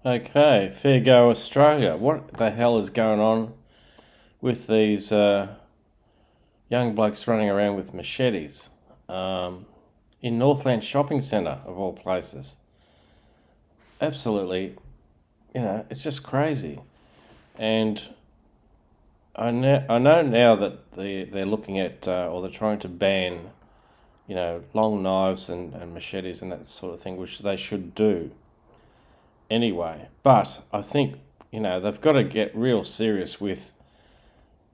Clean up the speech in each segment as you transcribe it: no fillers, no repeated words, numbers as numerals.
Okay, fair go Australia. What the hell is going on with these young blokes running around with machetes in Northland Shopping Centre, of all places? Absolutely, it's just crazy. And I know now that they're looking at, or they're trying to ban, long knives and machetes and that sort of thing, which they should do anyway. But I think, they've got to get real serious with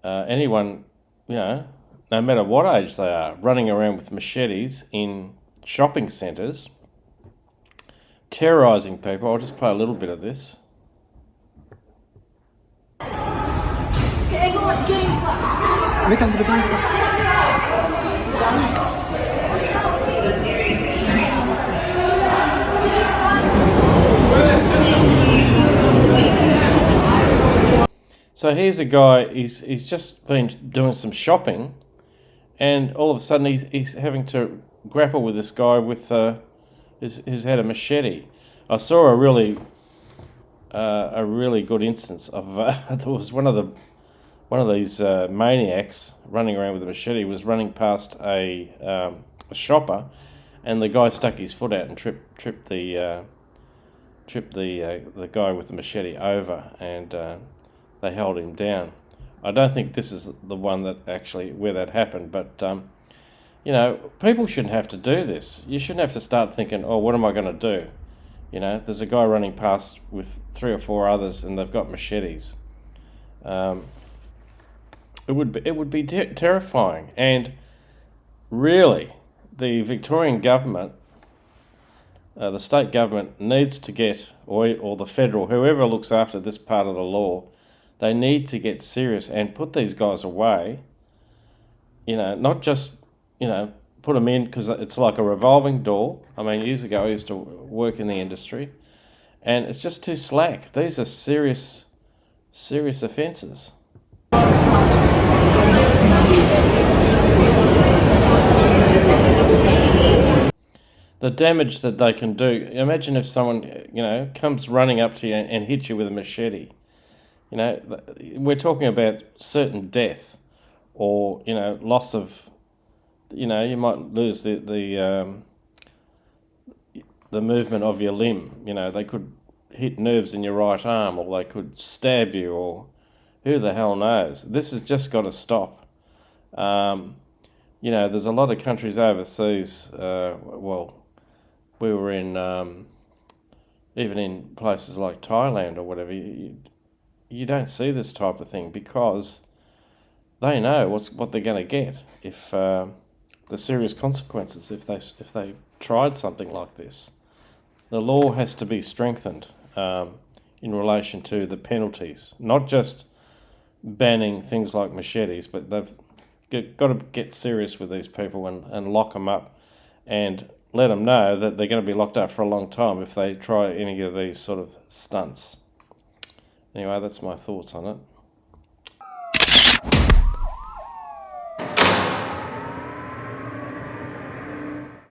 anyone, no matter what age they are, running around with machetes in shopping centres, terrorising people. I'll just play a little bit of this. Wait until the back. So here's a guy, he's just been doing some shopping, and all of a sudden he's having to grapple with this guy with who's had a machete. I saw a really good instance of there was one of these maniacs running around with a machete was running past a shopper, and the guy stuck his foot out and tripped the guy with the machete over, and they held him down. I don't think this is the one that actually where that happened, but people shouldn't have to do this. You shouldn't have to start thinking, oh, what am I going to do? There's a guy running past with 3 or 4 others, and they've got machetes. It would be terrifying, and really, the Victorian government, the state government needs to get, or the federal, whoever looks after this part of the law, they need to get serious and put these guys away. Not just, put them in because it's like a revolving door. I mean, years ago I used to work in the industry, and it's just too slack. These are serious offences. The damage that they can do. Imagine if someone, comes running up to you and hits you with a machete. We're talking about certain death, or loss of. You might lose the movement of your limb. They could hit nerves in your right arm, or they could stab you, or who the hell knows. This has just got to stop. There's a lot of countries overseas. We were in even in places like Thailand or whatever. You don't see this type of thing because they know what they're going to get if the serious consequences if they tried something like this. The law has to be strengthened in relation to the penalties, not just banning things like machetes, but they've got to get serious with these people and lock them up and let them know that they're going to be locked up for a long time if they try any of these sort of stunts. Anyway, that's my thoughts on it.